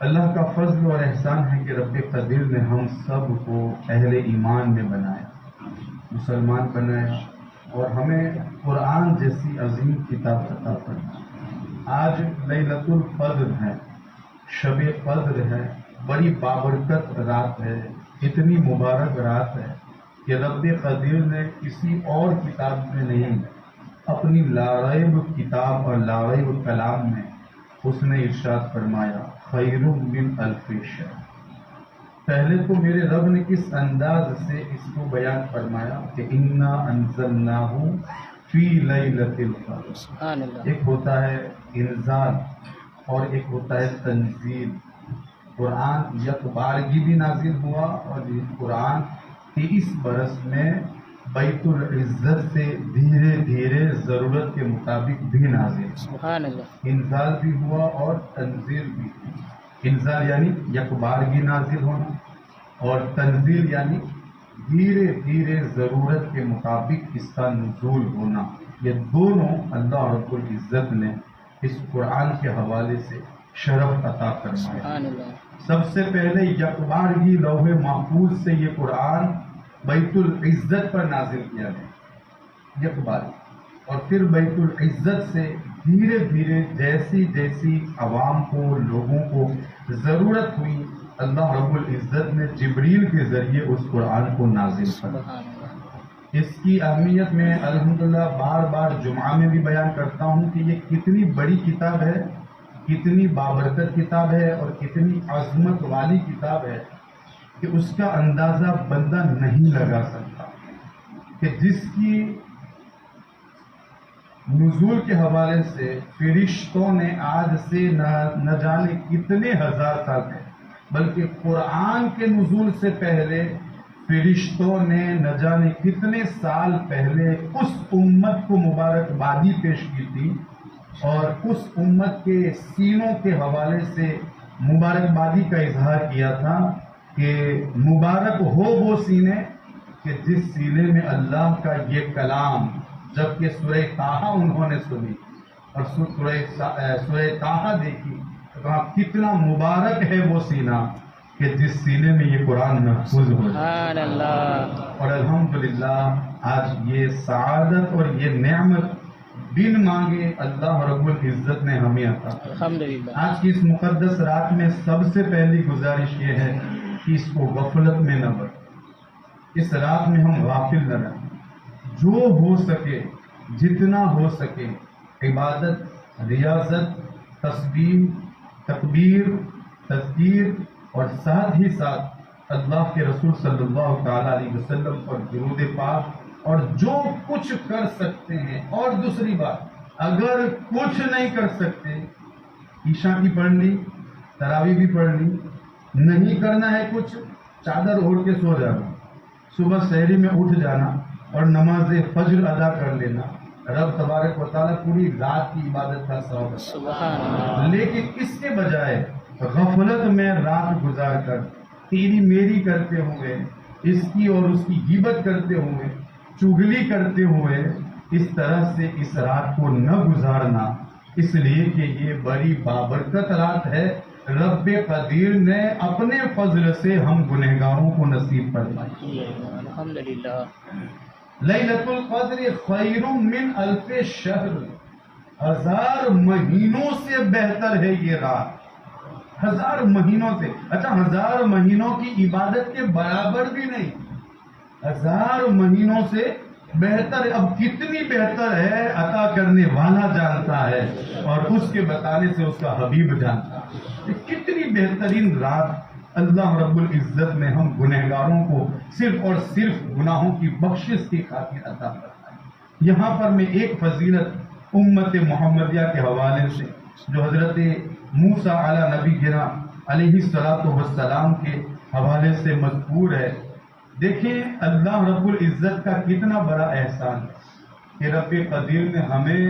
اللہ کا فضل اور احسان ہے کہ رب قدیر نے ہم سب کو اہل ایمان میں بنایا، مسلمان بنایا، اور ہمیں قرآن جیسی عظیم کتاب عطا فرمائی۔ آج لیلۃ القدر ہے، شب قدر ہے، بڑی بابرکت رات ہے، اتنی مبارک رات ہے کہ رب قدیر نے کسی اور کتاب میں نہیں، اپنی لاریب کتاب اور لاریب کلام میں اس نے ارشاد فرمایا خیر من الف شہر۔ پہلے تو میرے رب نے کس انداز سے اس کو بیان فرمایا کہ انا انزلناہ فی لیلۃ القدر۔ سبحان اللہ۔ ایک ہوتا ہے انزال اور ایک ہوتا ہے تنزیل۔ قرآن یک بارگی بھی نازل ہوا اور یہ قرآن 23 برس میں بیت العزت سے دھیرے دھیرے ضرورت کے مطابق بھی نازل ہوا۔ سبحان اللہ۔ انزال بھی ہوا اور تنزیل بھی ہوا۔ انزال یعنی یک بارگی نازل ہونا، اور تنزیل یعنی دھیرے دھیرے ضرورت کے مطابق اس کا نزول ہونا۔ یہ دونوں اللہ رب العزت نے اس قرآن کے حوالے سے شرف عطا فرمایا۔ سبحان اللہ۔ سب سے پہلے یک بارگی لوح محفوظ سے یہ قرآن بیت العزت پر نازل کیا گیا، یک بارگی، اور پھر بیت العزت سے دھیرے دھیرے جیسی جیسی عوام کو، لوگوں کو ضرورت ہوئی، اللہ رب العزت نے جبریل کے ذریعے اس قرآن کو نازل فرمایا۔ سبحان اللہ۔ اس کی اہمیت میں الحمدللہ بار بار جمعہ میں بھی بیان کرتا ہوں کہ یہ کتنی بڑی کتاب ہے، کتنی بابرکت کتاب ہے اور کتنی عظمت والی کتاب ہے کہ اس کا اندازہ بندہ نہیں لگا سکتا، کہ جس کی نزول کے حوالے سے فرشتوں نے آج سے نہ جانے کتنے ہزار سال پہلے، بلکہ قرآن کے نزول سے پہلے فرشتوں نے نہ جانے کتنے سال پہلے اس امت کو مبارکبادی پیش کی تھی، اور اس امت کے سینوں کے حوالے سے مبارکبادی کا اظہار کیا تھا کہ مبارک ہو وہ سینے کہ جس سینے میں اللہ کا یہ کلام، جبکہ سورہ طٰہٰ انہوں نے سنی اور سورہ طٰہٰ دیکھی تو کہا کتنا مبارک ہے وہ سینہ کہ جس سینے میں یہ قرآن محفوظ ہو جائے۔ سبحان اللہ۔ اور الحمدللہ آج یہ سعادت اور یہ نعمت بن مانگے اللہ رب العزت نے ہمیں عطا کی۔ الحمدللہ۔ آج کی اس مقدس رات میں سب سے پہلی گزارش یہ ہے کہ اس کو غفلت میں نہ برتیں، اس رات میں ہم غافل نہ رہیں، جو ہو سکے جتنا ہو سکے عبادت، ریاضت، تسبیح، تکبیر، تذکیر، اور ساتھ ہی ساتھ اللہ کے رسول صلی اللہ تعالی علیہ وسلم پر درود پاک، اور جو کچھ کر سکتے ہیں۔ اور دوسری بات، اگر کچھ نہیں کر سکتے، عشاء کی پڑھ لی، تراویح بھی پڑھ لی، نہیں کرنا ہے کچھ، چادر اوڑھ کے سو جانا، صبح سحری میں اٹھ جانا اور نماز فجر ادا کر لینا، رب تبارک و تعالیٰ پوری رات کی عبادت کا ثواب عطا۔ سبحان اللہ۔ لیکن اس کے بجائے غفلت میں رات گزار کر تیری میری کرتے ہوئے، اس کی اور اس کی غیبت کرتے ہوئے، چغلی کرتے ہوئے اس طرح سے اس رات کو نہ گزارنا، اس لیے کہ یہ بڑی بابرکت رات ہے، رب قدیر نے اپنے فضل سے ہم گنہگاروں کو نصیب فرمائی۔ الحمدللہ۔ لیلۃ القدر خیر من الف شہر، 1000 مہینوں سے بہتر ہے یہ رات، 1000 مہینوں سے، اچھا 1000 مہینوں کی عبادت کے برابر بھی نہیں، 1000 مہینوں سے بہتر ہے۔ اب کتنی بہتر ہے عطا کرنے والا جانتا ہے، اور اس کے بتانے سے اس کا حبیب جانتا ہے۔ کتنی بہترین رات اللہ رب العزت نے ہم گنہگاروں کو صرف اور صرف گناہوں کی بخشش کی خاطر عطا فرمائی۔ یہاں پر میں ایک فضیلت امت محمدیہ کے حوالے سے جو حضرت موسیٰ علیہ نبی گرا علیہ السلام کے حوالے سے مذکور ہے، دیکھیں اللہ رب العزت کا کتنا بڑا احسان ہے کہ رب قدیر نے ہمیں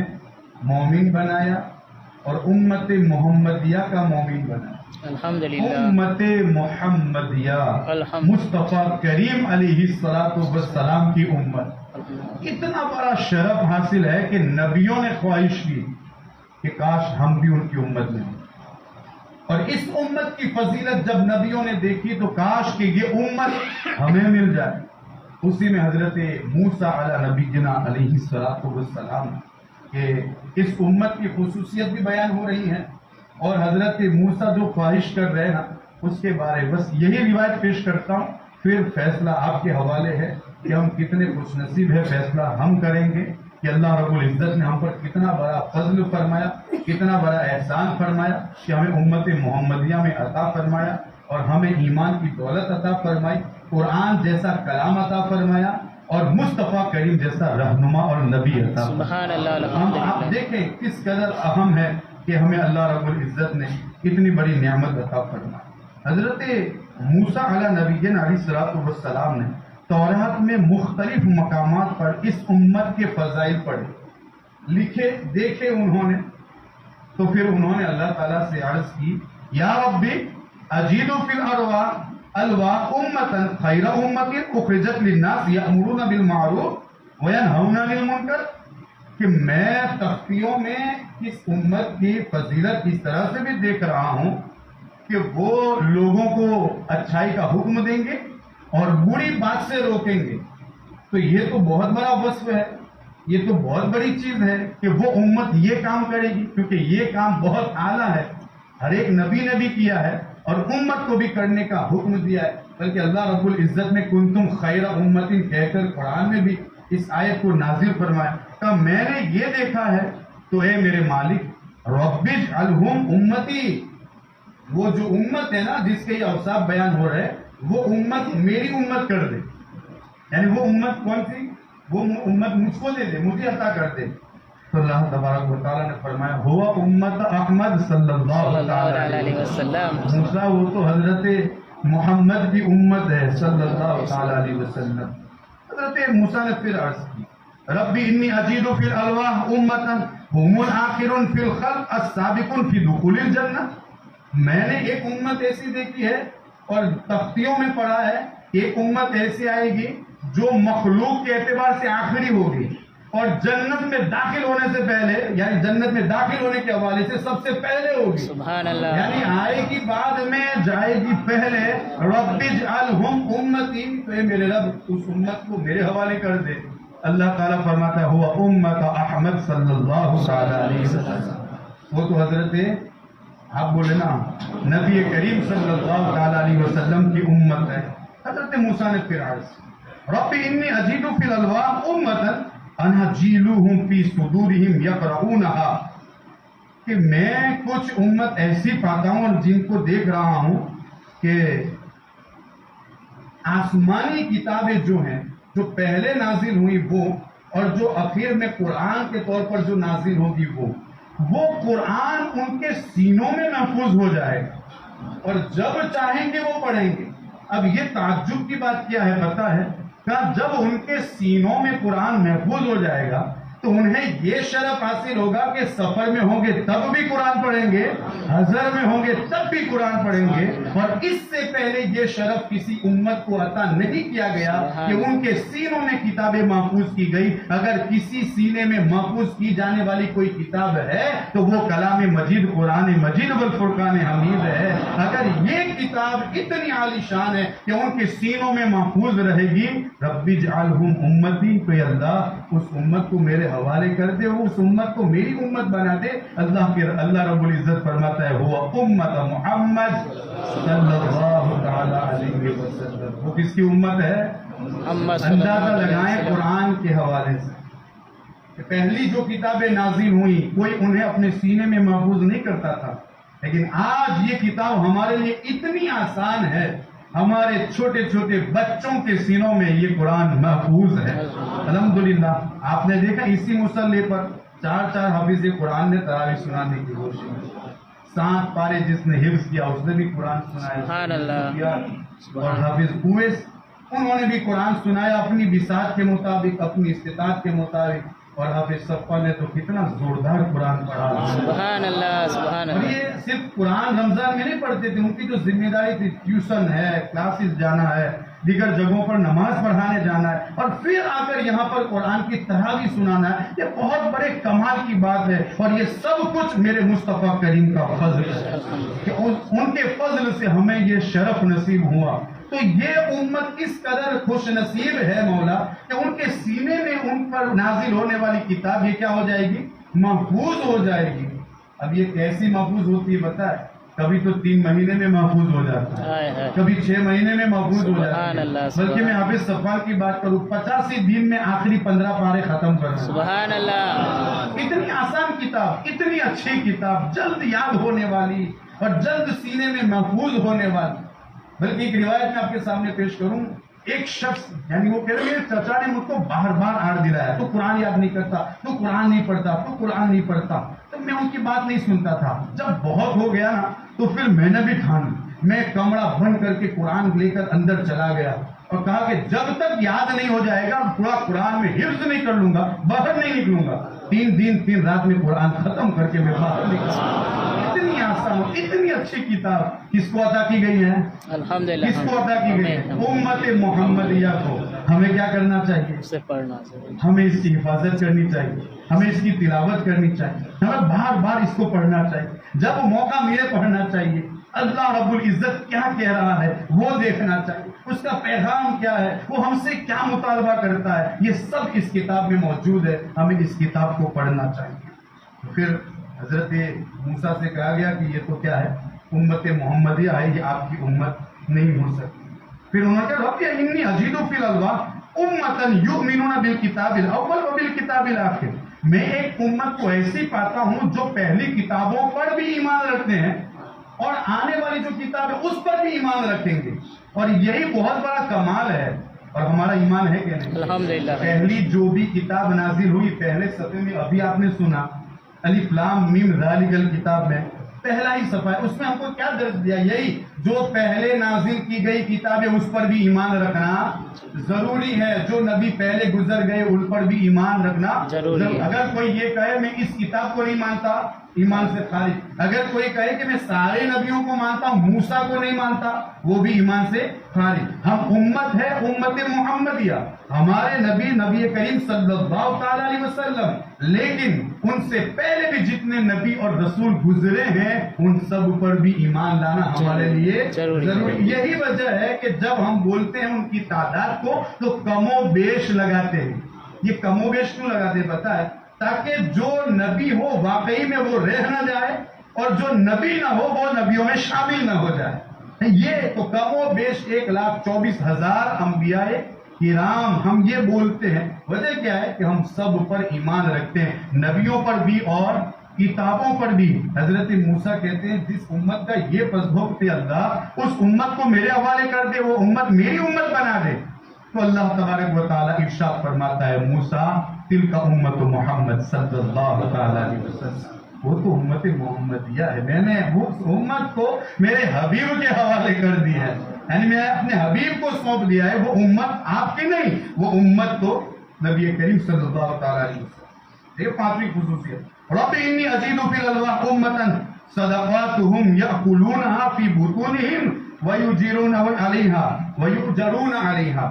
مومن بنایا اور امت محمدیہ کا مومن بنایا۔ الحمدللہ۔ امت محمدیہ، مصطفیٰ کریم علیہ السلام کی امت، اتنا بڑا شرف حاصل ہے کہ نبیوں نے خواہش کی کہ کاش ہم بھی ان کی امت میں ہوں۔ اور اس امت کی فضیلت جب نبیوں نے دیکھی تو کاش کہ یہ امت ہمیں مل جائے. اسی میں حضرت موسیٰ علی نبینا علیہ الصلوۃ والسلام کہ اس امت کی خصوصیت بھی بیان ہو رہی ہے، اور حضرت موسیٰ جو خواہش کر رہے ہیں اس کے بارے بس یہی روایت پیش کرتا ہوں، پھر فیصلہ آپ کے حوالے ہے کہ ہم کتنے خوش نصیب ہے. فیصلہ ہم کریں گے کہ اللہ رب العزت نے ہم پر کتنا بڑا فضل فرمایا، کتنا بڑا احسان فرمایا کہ ہمیں امت محمدیہ میں عطا فرمایا اور ہمیں ایمان کی دولت عطا فرمائی، قرآن جیسا کلام عطا فرمایا اور مصطفیٰ کریم جیسا رہنما اور نبی عطا فرمایا. سبحان اللہ ہم الحمد آپ للہ. دیکھیں کس قدر اہم ہے کہ ہمیں اللہ رب العزت نے اتنی بڑی نعمت عطا فرمائی. حضرت موسیٰ علی نبینا علیہ الصلوۃ والسلام نے تورات میں مختلف مقامات پر اس امت کے فضائل پڑھے، لکھے، دیکھے انہوں نے. تو پھر انہوں نے اللہ تعالیٰ سے عرض کی یا ربی اجید فی الارواح امتا خیر امت اخرجت للناس یامرون بالمعروف وینہون عن المنکر، کہ میں تختیوں میں اس امت کی فضیلت اس طرح سے بھی دیکھ رہا ہوں کہ وہ لوگوں کو اچھائی کا حکم دیں گے اور بری بات سے روکیں گے. تو یہ تو بہت بڑا وصف ہے، یہ تو بہت بڑی چیز ہے کہ وہ امت یہ کام کرے گی، کیونکہ یہ کام بہت اعلیٰ ہے، ہر ایک نبی نے بھی کیا ہے اور امت کو بھی کرنے کا حکم دیا ہے. بلکہ اللہ رب العزت نے کنتم خیر امت کہہ کر قرآن میں بھی اس آیت کو نازل فرمایا. کہ میں نے یہ دیکھا ہے تو اے میرے مالک رب اجعلہم امتی، وہ جو امت ہے نا جس کے یہ اوصاف بیان ہو رہے وہ امت میری امت کر دے. یعنی وہ امت کون سی؟ وہ امت مجھ کو دے دے، مجھے عطا کر دے. تو اللہ تبارک و تعالیٰ نے فرمایا ہوا امت احمد صلی اللہ علیہ وسلم. موسیٰ وہ تو حضرت محمد کی امت ہے صلی اللہ تعالیٰ علیہ وسلم. حضرت موسیٰ نے پھر عرض کی ربی انی اجید فی الالواح امتا هم الاخرون فی الخلق السابقون فی دخول الجنہ. میں نے ایک امت ایسی دیکھی ہے اور تختیوں میں پڑھا ہے ایک امت ایسی آئے گی جو مخلوق کے اعتبار سے آخری ہوگی اور جنت میں داخل ہونے سے پہلے، یعنی جنت میں داخل ہونے کے حوالے سے سب سے پہلے ہوگی. سبحان اللہ. یعنی آئے گی بعد میں، جائے گی پہلے. رب اجعلہم امتی، تو اے میرے رب اس امت کو میرے حوالے کر دے. اللہ تعالیٰ فرماتا ہے ہوا امت احمد صلی اللہ تعالی علیہ وسلم. وہ تو حضرت آپ بولے نا نبی کریم صلی اللہ تعالی علیہ وسلم کی امت ہے. حضرت موسیٰ نے پھر عرض رب انی اجید فی الالواح امتا انجیلوہم فی صدورہم یقرؤونہا، کہ میں کچھ امت ایسی پاتا ہوں اور جن کو دیکھ رہا ہوں کہ آسمانی کتابیں جو ہیں جو پہلے نازل ہوئی وہ، اور جو اخیر میں قرآن کے طور پر جو نازل ہوگی وہ قرآن ان کے سینوں میں محفوظ ہو جائے گا اور جب چاہیں گے وہ پڑھیں گے. اب یہ تعجب کی بات کیا ہے پتہ ہے؟ کہ جب ان کے سینوں میں قرآن محفوظ ہو جائے گا تو انہیں یہ شرف حاصل ہوگا کہ سفر میں ہوں گے تب بھی قرآن پڑھیں گے، حضر میں ہوں گے تب بھی قرآن پڑھیں گے. اور اس سے پہلے یہ شرف کسی امت کو عطا نہیں کیا گیا کہ ان کے سینوں میں کتابیں محفوظ کی گئی. اگر کسی سینے میں محفوظ کی جانے والی کوئی کتاب ہے تو وہ کلام مجید قرآن مجید والفرقان حمید ہے. اگر یہ کتاب اتنی عالی شان ہے کہ ان کے سینوں میں محفوظ رہے گی رب اجعلہم امتی، تو اللہ اس امت کو میرے حوالے کر دے، اس امت کو میری امت بنا دے. اللہ رب العزت فرماتا ہے ہوا امت محمد صلی اللہ تعالی علیہ وسلم. وہ کس کی امت ہے؟ اندازہ لگائیں قرآن کے حوالے سے کہ پہلی جو کتابیں نازل ہوئیں کوئی انہیں اپنے سینے میں محفوظ نہیں کرتا تھا، لیکن آج یہ کتاب ہمارے لیے اتنی آسان ہے، ہمارے چھوٹے چھوٹے بچوں کے سینوں میں یہ قرآن محفوظ ہے. الحمدللہ آپ نے دیکھا اسی مصلی پر 4 حافظ قرآن نے تراویح سنانے کی کوشش کی. 7 پارے جس نے حفظ کیا اس نے بھی قرآن سبحان اللہ. سنایا، اور حافظ اویس انہوں نے بھی قرآن سنایا اپنی بساط کے مطابق، اپنی استطاعت کے مطابق. اور حافظ صفا نے تو کتنا زوردار قرآن پڑھا. سبحان اللہ سبحان اور اللہ. یہ صرف قرآن رمضان میں نہیں پڑھتے تھے، ان کی جو ذمہ داری تھی ٹیوشن ہے، کلاسز جانا ہے، دیگر جگہوں پر نماز پڑھانے جانا ہے اور پھر آ کر یہاں پر قرآن کی تراویح سنانا ہے، یہ بہت بڑے کمال کی بات ہے، اور یہ سب کچھ میرے مصطفیٰ کریم کا فضل ہے کہ ان کے فضل سے ہمیں یہ شرف نصیب ہوا۔ تو یہ امت اس قدر خوش نصیب ہے مولا کہ ان کے سینے میں ان پر نازل ہونے والی کتاب یہ کیا ہو جائے گی؟ محفوظ ہو جائے گی۔ اب یہ کیسی محفوظ ہوتی ہے پتہ ہے؟ کبھی تو 3 مہینے میں محفوظ ہو جاتا ہے، کبھی 6 مہینے میں محفوظ ہو جاتا ہے، بلکہ میں حافظ صفوان کی بات کروں 85 دن میں آخری 15 پارے ختم کر دوں۔ سبحان اللہ، اتنی آسان کتاب، اتنی اچھی کتاب، جلد یاد ہونے والی اور جلد سینے میں محفوظ ہونے والی۔ بلکہ ایک روایت میں آپ کے سامنے پیش کروں، ایک شخص یعنی وہ کہہ رہے میرے چچا نے مجھ کو بار بار آڑ دلایا، تو قرآن یاد نہیں کرتا، تو قرآن نہیں پڑھتا، تو قرآن نہیں پڑھتا۔ تو میں ان کی بات نہیں سنتا تھا، جب بہت ہو گیا نا تو پھر میں نے بھی ٹھان لی، میں کمرہ بند کر کے قرآن لے کر اندر چلا گیا اور کہا کہ جب تک یاد نہیں ہو جائے گا پورا قرآن میں حفظ نہیں کر لوں گا، باہر نہیں نکلوں گا۔ 3 دن 3 رات میں قرآن ختم کر کے میں باہر نکلا۔ اتنی آسان، اتنی اچھی کتاب کس کو عطا کی گئی ہے؟ الحمدللہ، کس کو عطا کی گئی ہے؟ امت محمدیہ کو۔ ہمیں کیا کرنا چاہیے؟ اسے پڑھنا چاہیے، ہمیں اس کی حفاظت کرنی چاہیے، ہمیں اس کی تلاوت کرنی چاہیے، ہمیں بار بار اس کو پڑھنا چاہیے، جب موقع ملے پڑھنا چاہیے۔ اللہ رب العزت کیا کہہ رہا ہے وہ دیکھنا چاہیے، اس کا پیغام کیا ہے، وہ ہم سے کیا مطالبہ کرتا ہے، یہ سب اس کتاب میں موجود ہے، ہمیں اس کتاب کو پڑھنا چاہیے۔ پھر حضرت موسیٰ سے کہا گیا کہ یہ تو کیا ہے؟ امت محمدیہ ہے، یہ آپ کی امت نہیں ہو سکتی۔ پھر انہوں نے کہا رب انی اجید فی الالواح امتا یؤمنون بالکتاب الاول وبالکتاب الآخر، میں ایک امت کو ایسی پاتا ہوں جو پہلی کتابوں پر بھی ایمان رکھتے ہیں اور آنے والی جو کتاب ہے اس پر بھی ایمان رکھیں گے، اور یہی بہت بڑا کمال ہے۔ اور ہمارا ایمان ہے کہ نہیں؟ الحمدللہ، پہلی جو بھی کتاب نازل ہوئی پہلے صفحے میں ابھی آپ نے سنا الف لام میم ذالک الکتاب میں پہلا ہی صفحہ ہے، اس میں ہم کو کیا درس دیا؟ یہی جو پہلے نازل کی گئی کتاب ہے اس پر بھی ایمان رکھنا ضروری ہے، جو نبی پہلے گزر گئے ان پر بھی ایمان رکھنا ضروری ہے۔ اگر کوئی یہ کہے میں اس کتاب کو نہیں مانتا، ایمان سے خارج۔ اگر کوئی کہے کہ میں سارے نبیوں کو مانتا ہوں موسیٰ کو نہیں مانتا، وہ بھی ایمان سے خارج۔ ہم امت ہے، امت محمدیہ، ہمارے نبی نبی کریم صلی اللہ تعالی علیہ وسلم، لیکن ان سے پہلے بھی جتنے نبی اور رسول گزرے ہیں ان سب پر بھی ایمان لانا ہمارے لیے ضروری۔ یہی وجہ ہے کہ جب ہم بولتے ہیں ان کی تعداد کو تو کم و بیش لگاتے ہیں۔ یہ کم و بیش کیوں لگاتے ہیں پتہ ہے؟ تاکہ جو نبی ہو واقعی میں وہ رہ نہ جائے اور جو نبی نہ ہو وہ نبیوں میں شامل نہ ہو جائے۔ یہ تو کم و بیش 1,24,000 انبیاء کرام ہم یہ بولتے ہیں، وجہ کیا ہے کہ ہم سب پر ایمان رکھتے ہیں، نبیوں پر بھی اور کتابوں پر بھی۔ حضرت موسیٰ کہتے ہیں جس امت کا یہ فضل تھے اللہ اس امت کو میرے حوالے کر دے، وہ امت میری امت بنا دے۔ تو اللہ تبارک و تعالیٰ ارشاد فرماتا ہے موسیٰ تلک امت محمد صلی اللہ تعالیٰ علیہ وسلم، وہ تو امت محمدیہ ہے، میں نے اس امت کو میرے حبیب کے حوالے کر دیا ہے، یعنی میں اپنے حبیب کو سونپ دیا ہے، وہ امت آپ کی نہیں، وہ امت تو نبی کریم صلی اللہ تعالیٰ علیہ وسلم۔ یہ 5ویں خصوصیت، رب انی ازید فی الالواح امتا صدقاتہم یأکلونہا فی بطونہم ویجرون علیہا ویؤجرون علیہا۔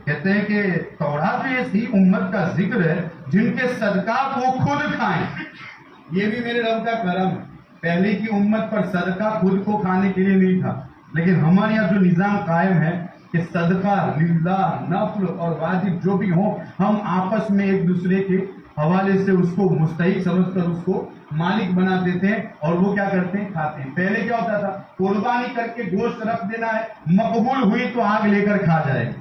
کہتے ہیں کہ تورات میں ایسی امت کا ذکر ہے جن کے صدقات وہ خود کھائیں۔ یہ بھی میرے رب کا کرم ہے، پہلے کی امت پر صدقہ خود کو کھانے کے لیے نہیں تھا، لیکن ہمارے یہاں جو نظام قائم ہے کہ صدقہ للہ، نفل اور واجب جو بھی ہوں ہم آپس میں ایک دوسرے کے حوالے سے اس کو مستحق سمجھ کر اس کو مالک بنا دیتے ہیں اور وہ کیا کرتے ہیں؟ کھاتے ہیں۔ پہلے کیا ہوتا تھا؟ قربانی کر کے گوشت رکھ دینا ہے، مقبول ہوئی تو آگ لے کر کھا جائے گی،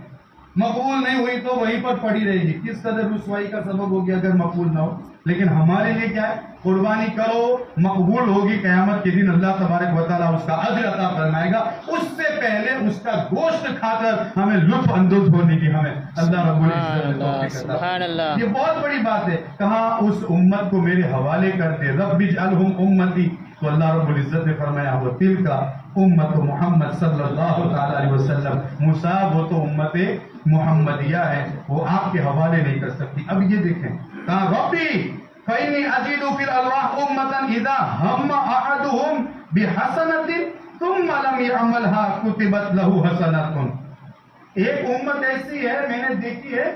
مقبول نہیں ہوئی تو وہیں پر پڑی رہے گی۔ کس قدر رسوائی کا سبب ہو گیا اگر مقبول نہ ہو۔ لیکن ہمارے لیے کیا ہے؟ قربانی کرو، مقبول ہوگی، قیامت کے دن اللہ تبارک و تعالیٰ اس کا اجر عطا فرمائے گا، اس سے پہلے اس کا گوشت کھا کر ہمیں لطف اندوز ہونے کی ہمیں اللہ رب العزت سبحان اللہ، یہ بہت بڑی بات ہے۔ کہا اس امت کو میرے حوالے کر دے، رب اجعلہم امتی، تو اللہ رب العزت نے فرمایا وہ تلک امت محمد صلی اللہ تعالی علیہ وسلم، موسیٰ وہ تو امت محمدیہ ہے، وہ آپ کے حوالے نہیں کر سکتی۔ اب یہ دیکھیں کہا ربی فإنی أجد في الألواح أمة إذا هم أحدهم بحسنة ثم لم يعملها كتبت له حسنة۔ ایک امت ایسی ہے میں نے دیکھی ہے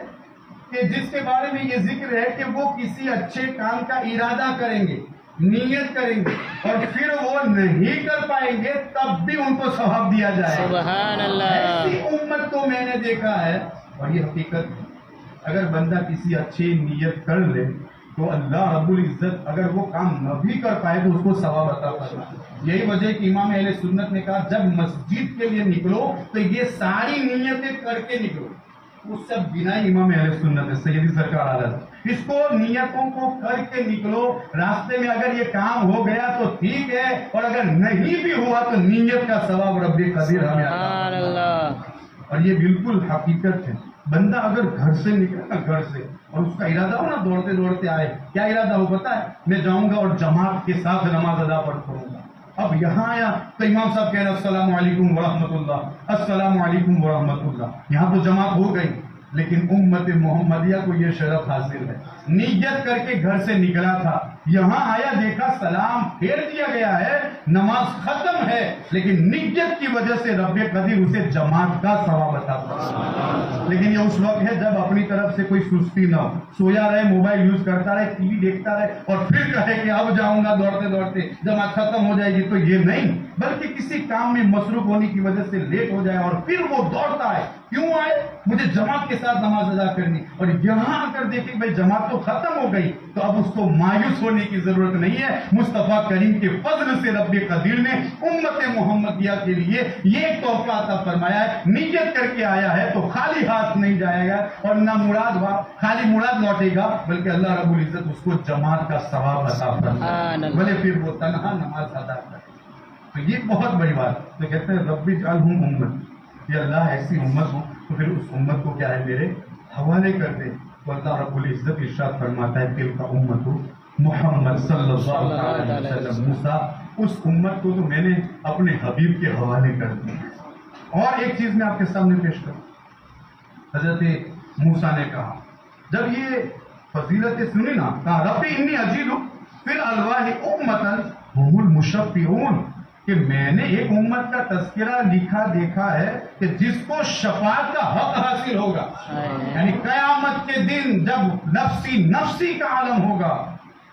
کہ جس کے بارے میں یہ ذکر ہے کہ وہ کسی اچھے کام کا ارادہ کریں گے، نیت کریں گے، اور پھر وہ نہیں کر پائیں گے تب بھی ان کو ثواب دیا جائے گا۔ سبحان اللہ۔ ایسی امت کو میں نے دیکھا ہے، اور یہ حقیقت ہے۔ اگر بندہ کسی اچھی نیت کر لے تو اللہ رب العزت اگر وہ کام نہ بھی کر پائے تو اس کو ثواب عطا فرمائے۔ یہی وجہ کہ امام اہل سنت نے کہا جب مسجد کے لیے نکلو تو یہ ساری نیتیں کر کے نکلو۔ وہ سب بنا امام اہل سنت ہے، سیدی سرکار عالم، اس کو نیتوں کو کر کے نکلو۔ راستے میں اگر یہ کام ہو گیا تو ٹھیک ہے، اور اگر نہیں بھی ہوا تو نیت کا ثواب رب قدیر ہمیں عطا سبحان فرمائے۔ اللہ۔ اور یہ بالکل حقیقت ہے۔ بندہ اگر گھر سے نکلے نا، گھر سے، اور اس کا ارادہ ہو نا دوڑتے دوڑتے آئے، کیا ارادہ ہو پتا ہے؟ میں جاؤں گا اور جماعت کے ساتھ نماز ادا پڑھوں گا۔ اب یہاں آیا تو امام صاحب کہہ رہے السلام علیکم ورحمۃ اللہ، السلام علیکم ورحمۃ اللہ۔ یہاں تو جماعت ہو گئی، لیکن امت محمدیہ کو یہ شرف حاصل ہے۔ نیت کر کے گھر سے نکلا تھا، یہاں آیا دیکھا سلام پھیر دیا گیا ہے، نماز ختم ہے، لیکن نیت کی وجہ سے رب قدیر اسے جماعت کا ثواب عطا فرمائے۔ لیکن یہ اس وقت ہے جب اپنی طرف سے کوئی سستی نہ ہو، سویا رہے، موبائل یوز کرتا رہے، ٹی وی دیکھتا رہے، اور پھر کہے کہ اب جاؤں گا دوڑتے دوڑتے، جماعت ختم ہو جائے گی، تو یہ نہیں، بلکہ کسی کام میں مصروف ہونے کی وجہ سے لیٹ ہو جائے اور پھر وہ دوڑتا ہے۔ کیوں آئے؟ مجھے جماعت کے ساتھ نماز ادا کرنی، اور یہاں آ کر دیکھیں بھائی جماعت تو ختم ہو گئی، تو اب اس کو مایوس ہونے کی ضرورت نہیں ہے۔ مصطفیٰ کریم کے فضل سے رب قدیر نے امت محمدیہ کے لیے یہ تحفہ عطا فرمایا ہے۔ نیت کر کے آیا ہے تو خالی ہاتھ نہیں جائے گا، اور نہ خالی مراد لوٹے گا، بلکہ اللہ رب العزت اس کو جماعت کا ثواب عطا فرمائے، بھلے پھر وہ تنہا نماز ادا کرے۔ تو یہ بہت بڑی بات ہے۔ تو کہتے ہیں رب اجعلہم امت، یہ اللہ ایسی امت ہو تو پھر اس امت کو کیا ہے میرے حوالے کر دے۔ تو اللہ رب العزت ارشاد فرماتا ہے تلک امت محمد صلی اللہ علیہ وسلم موسیٰ، اس امت کو تو میں نے اپنے حبیب کے حوالے کر دیا۔ اور ایک چیز میں آپ کے سامنے پیش کروں، حضرت موسیٰ نے کہا جب یہ فضیلت سنی نا، کہا ربی انی اجید فی الالواح امتا هم المشفعون، کہ میں نے ایک امت کا تذکرہ لکھا دیکھا ہے کہ جس کو شفاعت کا حق حاصل ہوگا، یعنی قیامت کے دن جب نفسی نفسی کا عالم ہوگا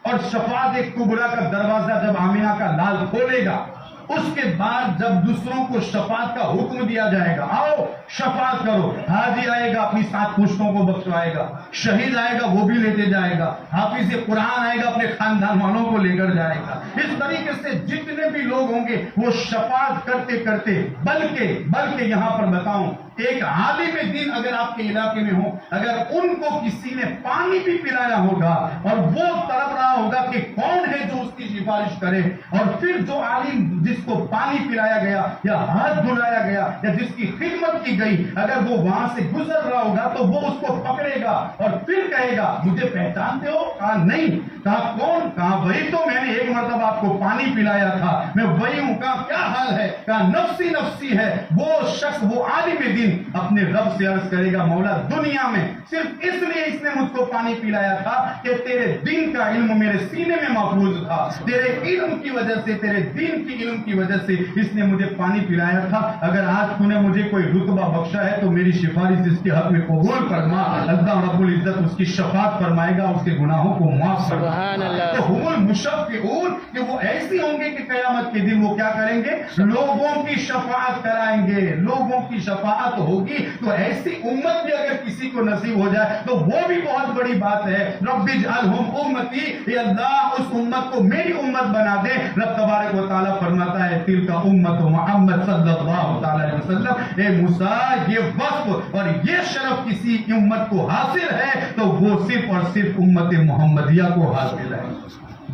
اور شفاعت کبریٰ کا دروازہ جب آمینہ کا لال کھولے گا، اس کے بعد جب دوسروں کو شفاعت کا حکم دیا جائے گا، آؤ شفاعت کرو، حاجی آئے گا اپنی 7 پشتوں کو بخشوائے گا، شہید آئے گا وہ بھی لیتے جائے گا، حافظ قرآن آئے گا اپنے خاندان والوں کو لے کر جائے گا۔ اس طریقے سے جتنے بھی لوگ ہوں گے وہ شفاعت کرتے کرتے، بلکہ یہاں پر بتاؤں، ایک عالم دین اگر آپ کے علاقے میں ہو، اگر ان کو کسی نے پانی بھی پلایا ہوگا اور وہ تڑپ رہا ہوگا کہ کون ہے جو اس کی سفارش کرے، اور پھر جو عالم جس کو پانی پلایا گیا یا ہاتھ دھلایا گیا یا جس کی خدمت کی گئی، اگر وہ وہاں سے گزر رہا ہوگا تو وہ اس کو پکڑے گا اور پھر کہے گا مجھے پہچانتے ہو؟ کہا نہیں۔ کہا کون؟ کہا وہی تو میں نے ایک مرتبہ آپ کو پانی پلایا تھا، میں وہی ہوں۔ کہا کیا حال ہے؟ کہا نفسی نفسی ہے۔ وہ شخص، وہ عالم دین اپنے رب سے عرض کرے گا مولا دنیا میں صرف اس لیے اس نے مجھ کو پانی پلایا تھا کہ تیرے دین کا علم میرے سینے میں محفوظ تھا، تیرے علم کی وجہ سے، تیرے دین کی علم کی وجہ سے اس نے مجھے پانی پلایا تھا۔ اگر آج تو نے مجھے کوئی رتبہ بخشا ہے تو میری سفارش اس کے حق میں قبول فرما۔ اللہ رب العزت اس کی شفاعت فرمائے گا، اس کے گناہوں کو معاف فرمائے گا۔ تو هم المشفعون، کہ وہ ایسی ہوں گے کہ قیامت کے دن وہ کیا کریں گے؟ لوگوں کی شفاعت کرائیں گے، لوگوں کی شفاعت ہوگی۔ تو ایسی امت بھی اگر کسی کو نصیب ہو جائے تو وہ بھی بہت بڑی بات ہے۔ رب اجعلہم امتی، اے اللہ اس امت کو میری امت بنا دے۔ رب تبارک و تعالیٰ فرماتا ہے تلک امت محمد صلی اللہ تعالی علیہ وسلم، اے موسیٰ یہ وصف اور یہ شرف کسی امت کو حاصل ہے تو وہ صرف اور صرف امت محمدیہ کو حاصل ہے۔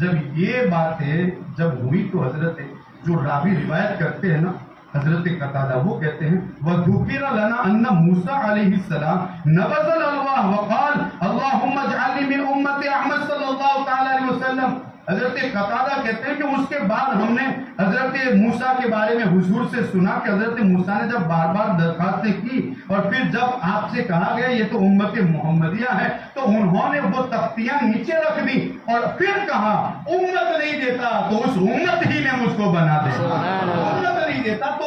جب یہ باتیں جب ہوئی تو حضرت جو راوی روایت کرتے ہیں نا، حضرت قتادہ، وہ کہتے ہیں وَذُكِرَ لَنَا أَنَّ موسیٰ علیہ السلام نبذ الألواح وقال اللهم اجعلني من أمة أحمد صلی اللہ تعالی علیہ وسلم۔ حضرت قتادہ کہتے ہیں کہ اس کے بعد ہم نے حضرت موسیٰ کے بارے میں حضور سے سنا کہ حضرت موسیٰ نے جب بار بار درخواستیں کی اور پھر جب آپ سے کہا گیا یہ تو امت محمدیہ ہے تو انہوں نے وہ تختیاں نیچے رکھ دی اور پھر کہا امت نہیں دیتا تو اس امت ہی نے مجھ کو بنا دے، امت نہیں دیتا تو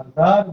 1000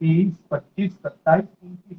23, 25, 27, 29